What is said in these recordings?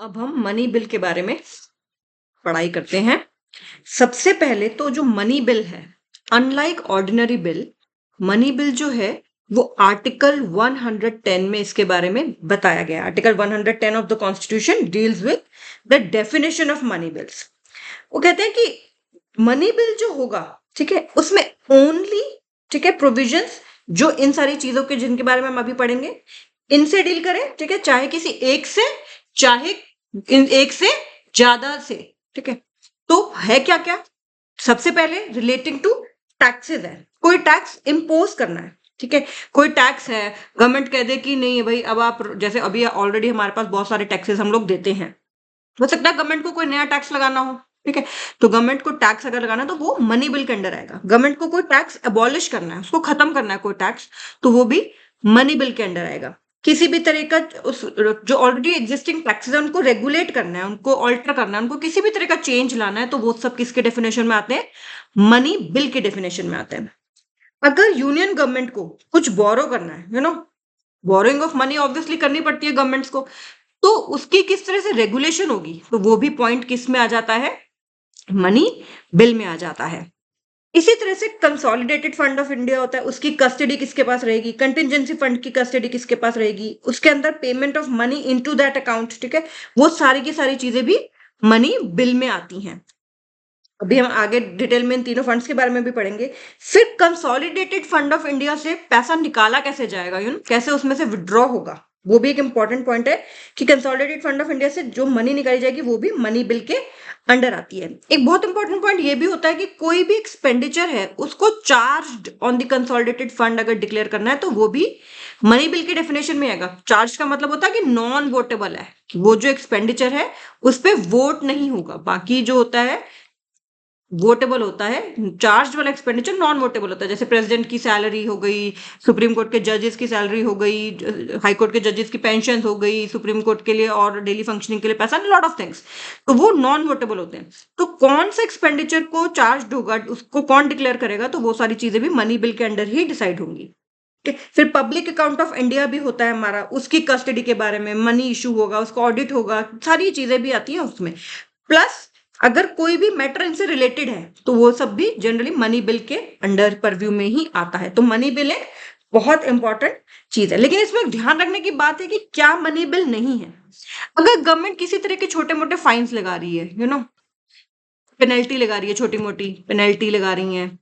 अब हम money bill के बारे में पढ़ाई करते हैं। सबसे पहले तो जो मनी बिल है, unlike ordinary bill, money bill जो है वो आर्टिकल 110 में इसके बारे में बताया गया। Article 110 of the constitution deals with the definition of money bills. वो कहते हैं कि मनी बिल जो होगा, ठीक है, उसमें ओनली, ठीक है, प्रोविजंस जो इन सारी चीजों के जिनके बारे में हम अभी पढ़ेंगे, इनसे डील करें, ठीक है, चाहे किसी एक से, चाहे एक से ज्यादा से, ठीक है। तो है क्या क्या? सबसे पहले रिलेटिंग टू टैक्सेस है, कोई टैक्स इम्पोज करना है, ठीक है। कोई टैक्स है, गवर्नमेंट कह दे कि नहीं है भाई, अब आप जैसे अभी ऑलरेडी हमारे पास बहुत सारे टैक्सेस हम लोग देते हैं, हो सकता है गवर्नमेंट को कोई नया टैक्स लगाना हो, ठीक है। तो गवर्नमेंट को टैक्स अगर लगाना है तो वो मनी बिल के अंडर आएगा। गवर्नमेंट को कोई टैक्स अबॉलिश करना है, उसको खत्म करना है कोई टैक्स, तो वो भी मनी बिल के अंडर आएगा। किसी भी तरह का उस जो ऑलरेडी एग्जिस्टिंग टैक्सेस है उनको रेगुलेट करना है, उनको ऑल्टर करना है, उनको किसी भी तरह का चेंज लाना है, तो वो सब किसके डेफिनेशन में आते हैं? मनी बिल के डेफिनेशन में आते हैं। अगर यूनियन गवर्नमेंट को कुछ बोरो करना है, बोरोइंग ऑफ मनी ऑब्वियसली करनी पड़ती है गवर्नमेंट्स को, तो उसकी किस तरह से रेगुलेशन होगी, तो वो भी पॉइंट किस में आ जाता है? मनी बिल में आ जाता है। इसी तरह से कंसोलिडेटेड फंड ऑफ इंडिया होता है, उसकी कस्टडी किसके पास रहेगी? कंटिजेंसी फंड की कस्टडी किसके पास रहेगी? उसके अंदर payment of money into that account, ठीक है, वो सारी की सारी चीजें भी मनी बिल में आती हैं। अभी हम आगे डिटेल में इन तीनों फंड्स के बारे में भी पढ़ेंगे। फिर कंसोलिडेटेड फंड ऑफ इंडिया से पैसा निकाला कैसे जाएगा, कैसे उसमें से विड्रॉ होगा, वो भी एक इंपॉर्टेंट पॉइंट है कि कंसोलिडेटेड फंड ऑफ इंडिया से जो मनी निकाली जाएगी वो भी मनी बिल के अंडर आती है। एक बहुत इंपॉर्टेंट पॉइंट ये भी होता है कि कोई भी एक्सपेंडिचर है उसको charge on the consolidated fund अगर डिक्लेयर करना है तो वो भी मनी बिल के डेफिनेशन में आएगा। चार्ज का मतलब होता है कि नॉन वोटेबल है, कि वो जो एक्सपेंडिचर है उस पर वोट नहीं होगा। बाकी जो होता है वोटेबल होता है, चार्ज वाला एक्सपेंडिचर नॉन वोटेबल होता है। जैसे प्रेसिडेंट की सैलरी हो गई, सुप्रीम कोर्ट के जजेस की सैलरी हो गई, हाई कोर्ट के जजेस की पेंशन हो गई, सुप्रीम कोर्ट के लिए और डेली फंक्शनिंग के लिए पैसा, लॉट ऑफ थिंग्स, तो वो नॉन वोटेबल होते हैं। तो कौन सा एक्सपेंडिचर को चार्ज होगा, उसको कौन डिक्लेयर करेगा, तो वो सारी चीजें भी मनी बिल के अंडर ही डिसाइड होंगी। फिर पब्लिक अकाउंट ऑफ इंडिया भी होता है हमारा, उसकी कस्टडी के बारे में मनी इशू होगा, उसका ऑडिट होगा, सारी चीजें भी आती हैं उसमें। प्लस अगर कोई भी मैटर इनसे रिलेटेड है तो वो सब भी जनरली मनी बिल के अंडर परव्यू में ही आता है। तो मनी बिल एक बहुत इंपॉर्टेंट चीज है। लेकिन इसमें ध्यान रखने की बात है कि क्या मनी बिल नहीं है? अगर गवर्नमेंट किसी तरह के छोटे मोटे फाइन्स लगा रही है, पेनल्टी लगा रही है, छोटी मोटी पेनल्टी लगा रही है,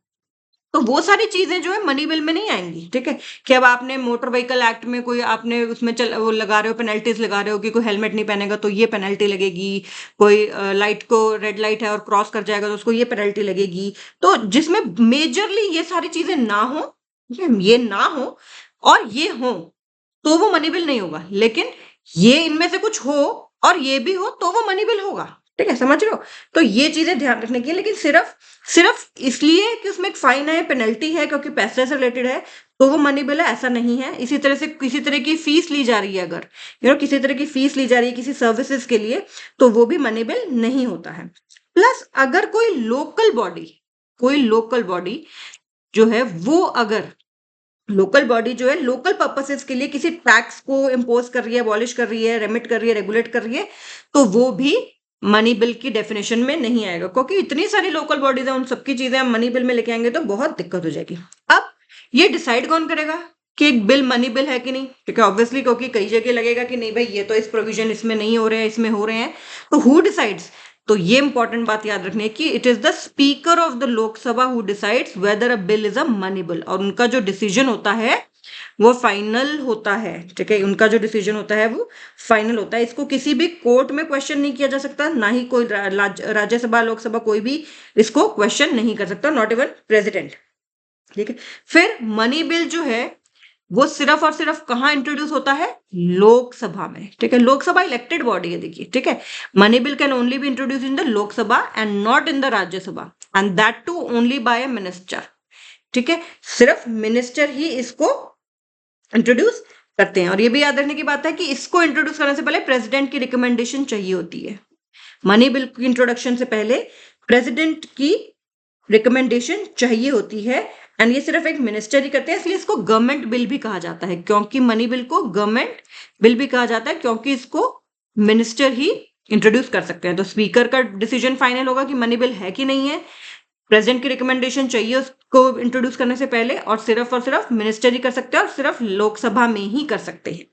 तो वो सारी चीजें जो है मनी बिल में नहीं आएंगी, ठीक है। कि अब आपने मोटर व्हीकल एक्ट में कोई आपने उसमें वो लगा रहे हो, पेनल्टीज लगा रहे हो कि कोई हेलमेट नहीं पहनेगा तो ये पेनल्टी लगेगी, कोई लाइट को, रेड लाइट है और क्रॉस कर जाएगा तो उसको ये पेनल्टी लगेगी। तो जिसमें मेजरली ये सारी चीजें ना हो, ये ना हो और ये हो, तो वो मनी बिल नहीं होगा। लेकिन ये इनमें से कुछ हो और ये भी हो तो वो मनी बिल होगा, ठीक है, समझ रहे हो? तो ये चीजें ध्यान रखने की है। लेकिन सिर्फ सिर्फ इसलिए कि उसमें एक फाइन है, पेनल्टी है, क्योंकि पैसे से रिलेटेड है, तो वो मनी बिल है, ऐसा नहीं है। इसी तरह से किसी तरह की फीस ली जा रही है, अगर किसी तरह की फीस ली जा रही है किसी सर्विसेज के लिए, तो वो भी मनी बिल नहीं होता है। प्लस अगर कोई लोकल बॉडी जो है, वो अगर लोकल बॉडी जो है लोकल पर्पसेस के लिए किसी टैक्स को इम्पोज कर रही है, अबॉलिश कर रही है, रेमिट कर रही है, रेगुलेट कर रही है, तो वो भी मनी बिल की डेफिनेशन में नहीं आएगा। क्योंकि इतनी सारी लोकल बॉडीज है, उन सबकी चीजें हम मनी बिल में लेके आएंगे तो बहुत दिक्कत हो जाएगी। अब ये डिसाइड कौन करेगा कि एक बिल मनी बिल है कि नहीं? क्योंकि ऑब्वियसली क्योंकि कई जगह लगेगा कि नहीं भाई, ये तो इस प्रोविजन इसमें नहीं हो रहे हैं, इसमें हो रहे हैं, तो हु डिसाइड्स? तो ये इंपॉर्टेंट बात याद रखनी है कि it is the speaker of the Lok Sabha who decides whether a bill is a money bill. और उनका जो डिसीजन होता है वो फाइनल होता है, ठीक है, उनका जो डिसीजन होता है वो फाइनल होता है। इसको किसी भी कोर्ट में क्वेश्चन नहीं किया जा सकता, ना ही कोई राज्यसभा लोकसभा कोई भी इसको क्वेश्चन नहीं कर सकता, नॉट इवन प्रेसिडेंट, ठीक है। फिर मनी बिल जो है वो सिर्फ और सिर्फ कहाँ इंट्रोड्यूस होता है? लोकसभा में, ठीक है। लोकसभा इलेक्टेड बॉडी है, देखिए, ठीक है। Money bill can only be introduce in the Lok Sabha and not in the Rajya Sabha, and that too only by a minister, ठीक है। सिर्फ मिनिस्टर ही इसको इंट्रोड्यूस करते हैं। और ये भी याद रखने की बात है कि इसको इंट्रोड्यूस करने से पहले प्रेसिडेंट की रिकमेंडेशन चाहिए होती है। मनी बिल की इंट्रोडक्शन से पहले प्रेसिडेंट की रिकमेंडेशन चाहिए होती है, एंड ये सिर्फ एक मिनिस्टर ही करते हैं, इसलिए इसको गवर्नमेंट बिल भी कहा जाता है। क्योंकि मनी बिल को गवर्नमेंट बिल भी कहा जाता है, क्योंकि इसको मिनिस्टर ही इंट्रोड्यूस कर सकते हैं। तो स्पीकर का डिसीजन फाइनल होगा कि मनी बिल है कि नहीं है, प्रेसिडेंट की रिकमेंडेशन चाहिए उसको इंट्रोड्यूस करने से पहले, और सिर्फ मिनिस्टर ही कर सकते हैं और सिर्फ लोकसभा में ही कर सकते हैं।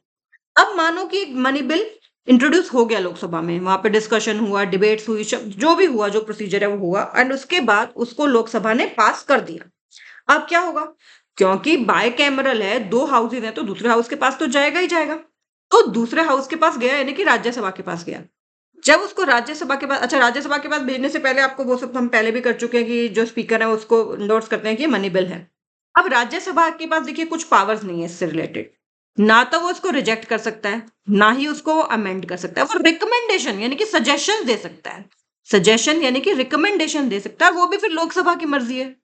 अब मानो कि मनी बिल इंट्रोड्यूस हो गया लोकसभा में, वहां पे डिस्कशन हुआ, डिबेट्स हुई, जो भी हुआ, जो प्रोसीजर है वो हुआ, एंड उसके बाद उसको लोकसभा ने पास कर दिया। अब क्या होगा, क्योंकि बाय कैमरल है, दो हाउसेज हैं, तो दूसरे हाउस के पास तो जाएगा ही जाएगा। तो दूसरे हाउस के पास गया, यानी कि राज्यसभा के पास गया। जब उसको राज्यसभा के पास, अच्छा, राज्यसभा के पास भेजने से पहले आपको वो सब हम पहले भी कर चुके हैं कि जो स्पीकर है उसको इंडोर्स करते हैं कि मनी बिल है। अब राज्यसभा के पास देखिए कुछ पावर्स नहीं है इससे रिलेटेड, ना तो वो उसको रिजेक्ट कर सकता है, ना ही उसको अमेंड कर सकता है। वो रिकमेंडेशन यानी कि सजेशन दे सकता है, सजेशन यानी कि रिकमेंडेशन दे सकता है, वो भी फिर लोकसभा की मर्जी है।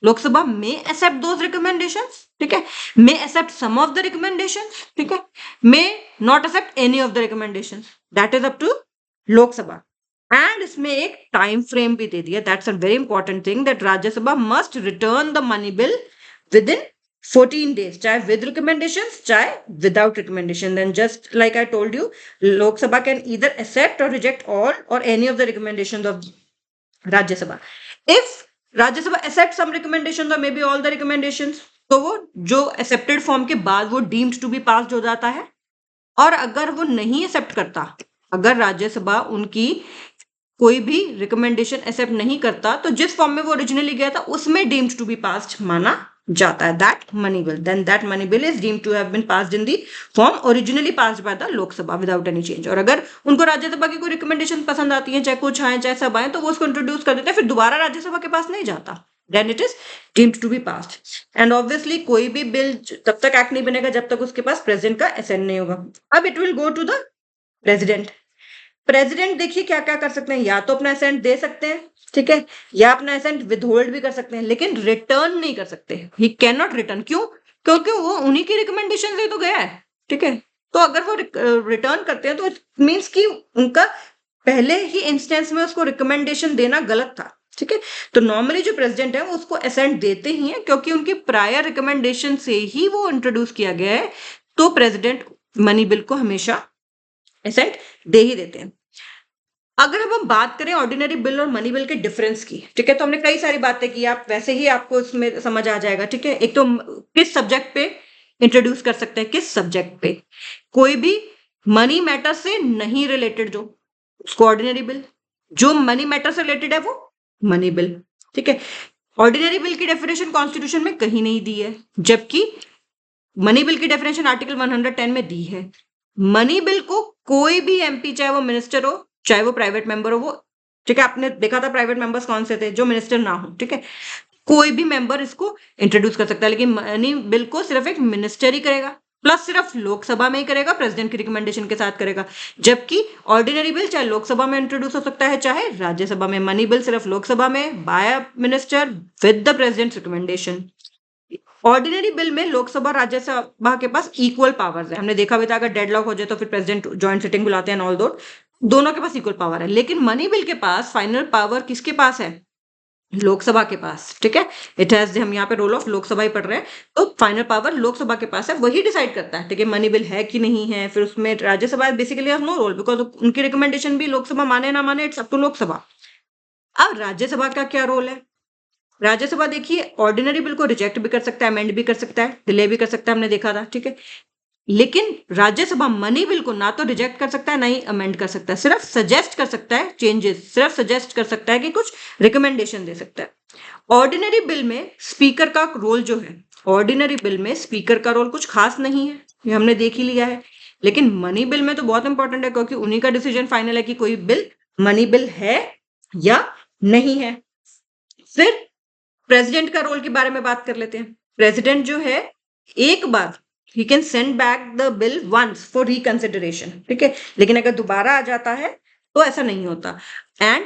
लोकसभा में एक्सेप्ट दोज रिकमेंडेशंस, ठीक है, में accept some of the recommendations, ठीक है, में not accept any of the recommendations, that is up to Lok Sabha. And इसमें एक टाइम फ्रेम भी दे दिया, that's a very important thing, that Rajya Sabha must return the money bill within 14 days, चाहे with recommendations, चाहे without recommendation. Then just like I told you, Lok Sabha can either accept or reject all or any of the recommendations of Rajya Sabha. If Rajya Sabha accepts some recommendations or maybe all the recommendations, तो वो जो accepted form के बाद वो deemed to be passed हो जाता है। और अगर वो नहीं accept करता, अगर राज्यसभा उनकी कोई भी रिकमेंडेशन एक्सेप्ट नहीं करता, तो जिस फॉर्म में वो ओरिजिनली गया था उसमें डीम्ड टू बी पास्ड माना जाता है that money bill. Then that money bill is deemed to have been passed in the form originally passed by the Lok Sabha without any change. और अगर उनको राज्यसभा की कोई रिकमेंडेशन पसंद आती है, चाहे कुछ आए चाहे सब आए, तो वो उसको इंट्रोड्यूस कर देते हैं, फिर दोबारा राज्यसभा के पास नहीं जाता, then it is deemed to be passed. And obviously कोई भी बिल तब तक एक्ट नहीं बनेगा जब तक उसके पास प्रेसिडेंट का असेंट नहीं होगा। अब it will go to the president. President देखिए क्या क्या कर सकते हैं, या तो अपना असेंट दे सकते हैं, ठीक है, या अपना असेंट विदहोल्ड भी कर सकते हैं, लेकिन रिटर्न नहीं कर सकते। ही कैन नॉट रिटर्न, क्यों? क्योंकि वो उन्हीं की रिकमेंडेशन से तो गया है, ठीक है। तो अगर वो रिटर्न करते हैं तो इट मीन्स कि उनका पहले ही इंस्टेंस में उसको रिकमेंडेशन देना गलत था, ठीक है। तो नॉर्मली जो प्रेसिडेंट है वो उसको असेंट देते ही हैं, क्योंकि उनकी प्रायर रिकमेंडेशन से ही वो इंट्रोड्यूस किया गया है। तो प्रेसिडेंट मनी बिल को हमेशा असेंट दे ही देते हैं। अगर अब हम बात करें ऑर्डिनरी बिल और मनी बिल के डिफरेंस की, ठीक है, तो हमने कई सारी बातें की, आप वैसे ही आपको इसमें समझ आ जाएगा, ठीक है। एक तो किस सब्जेक्ट पे इंट्रोड्यूस कर सकते हैं, किस सब्जेक्ट पे, कोई भी मनी मैटर से नहीं रिलेटेड जो, उसको ऑर्डिनरी बिल, जो मनी मैटर से रिलेटेड है वो मनी बिल, ठीक है। ऑर्डिनरी बिल की डेफिनेशन कॉन्स्टिट्यूशन में कहीं नहीं दी है, जबकि मनी बिल की डेफिनेशन आर्टिकल 110 में दी है। मनी बिल को कोई भी एमपी, चाहे वो मिनिस्टर हो चाहे वो प्राइवेट मेंबर हो, वो, ठीक है, आपने देखा था प्राइवेट मेंबर्स कौन से थे, जो मिनिस्टर ना हो, ठीक है, कोई भी मेंबर इसको इंट्रोड्यूस कर सकता है, लेकिन मनी बिल को सिर्फ एक मिनिस्टर ही करेगा, प्लस सिर्फ लोकसभा में ही करेगा, प्रेसिडेंट की रिकमेंडेशन के साथ करेगा। जबकि ऑर्डिनरी बिल चाहे लोकसभा में इंट्रोड्यूस हो सकता है चाहे राज्यसभा में, मनी बिल सिर्फ लोकसभा में by minister with the president recommendation. Ordinary bill में लोकसभा राज्यसभा के पास इक्वल पावर्स है, हमने देखा भी था, अगर डेडलॉक हो जाए तो फिर प्रेसिडेंट ज्वाइंट सिटिंग बुलाते हैं, ऑल दो दोनों के पास इक्वल पावर है। लेकिन मनी बिल के पास फाइनल पावर किसके पास है? लोकसभा के पास, ठीक है। इट हैज, हम यहाँ पे रोल ऑफ लोकसभा ही पढ़ रहे हैं, तो फाइनल पावर लोकसभा के पास है, वही डिसाइड करता है, ठीक है, मनी बिल है कि नहीं है। फिर उसमें Rajya Sabha basically has no role, because उनकी रिकमेंडेशन भी लोकसभा माने ना माने, इट्स अप टू लोकसभा। अब राज्यसभा का क्या रोल है? राज्यसभा देखिए ऑर्डिनरी बिल को रिजेक्ट भी कर सकता है, अमेंड भी कर सकता है, डिले भी कर सकता है, हमने देखा था, ठीक है। लेकिन राज्यसभा मनी बिल को ना तो रिजेक्ट कर सकता है ना ही अमेंड कर सकता है, सिर्फ सजेस्ट कर सकता है चेंजेस, सिर्फ सजेस्ट कर सकता है कि कुछ रिकमेंडेशन दे सकता है। ऑर्डिनरी बिल में स्पीकर का रोल जो है, ऑर्डिनरी बिल में स्पीकर का रोल कुछ खास नहीं है, ये हमने देख ही लिया है। लेकिन मनी बिल में तो बहुत इंपॉर्टेंट है, क्योंकि उन्हीं का डिसीजन फाइनल है कि कोई बिल मनी बिल है या नहीं है। फिर प्रेसिडेंट का रोल के बारे में बात कर लेते हैं। प्रेसिडेंट जो है, एक बार ही can send back the bill once for reconsideration, ठीक है, लेकिन अगर दोबारा आ जाता है तो ऐसा नहीं होता। एंड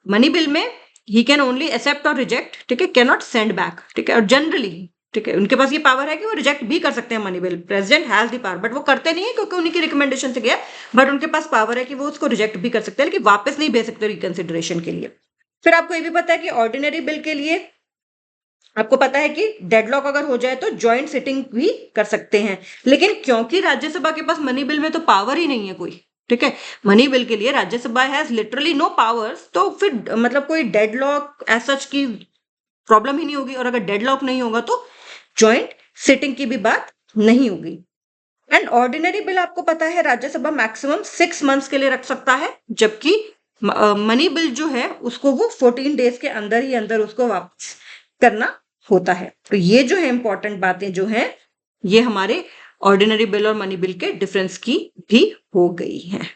मनी बिल में ही कैन ओनली एक्सेप्ट और रिजेक्ट, ठीक है, कैन नॉट सेंड बैक, ठीक है। और जनरली, ठीक है, उनके पास ये पावर है कि वो रिजेक्ट भी कर सकते हैं money bill, president has the power, but वो करते नहीं है क्योंकि उन्हीं की रिकमेंडेशन से गया, बट उनके पास पावर है कि वो उसको रिजेक्ट भी कर सकते हैं, लेकिन वापस नहीं भेज सकते रिकंसिडरेशन के लिए। फिर आपको ये भी पता है कि ऑर्डिनरी बिल के लिए आपको पता है कि डेडलॉक अगर हो जाए तो ज्वाइंट सिटिंग भी कर सकते हैं। लेकिन क्योंकि राज्यसभा के पास मनी बिल में तो पावर ही नहीं है कोई, ठीक है, मनी बिल के लिए Rajya Sabha has literally no powers, तो फिर मतलब कोई डेडलॉक सच की प्रॉब्लम ही नहीं होगी, और अगर डेडलॉक नहीं होगा तो जॉइंट सिटिंग की भी बात नहीं होगी। एंड ऑर्डिनरी बिल आपको पता है राज्यसभा मैक्सिमम 6 मंथ्स के लिए रख सकता है, जबकि मनी बिल जो है उसको वो 14 डेज के अंदर ही अंदर उसको वापस करना होता है। तो ये जो है इंपॉर्टेंट बातें जो है ये हमारे ऑर्डिनरी बिल और मनी बिल के डिफरेंस की भी हो गई हैं।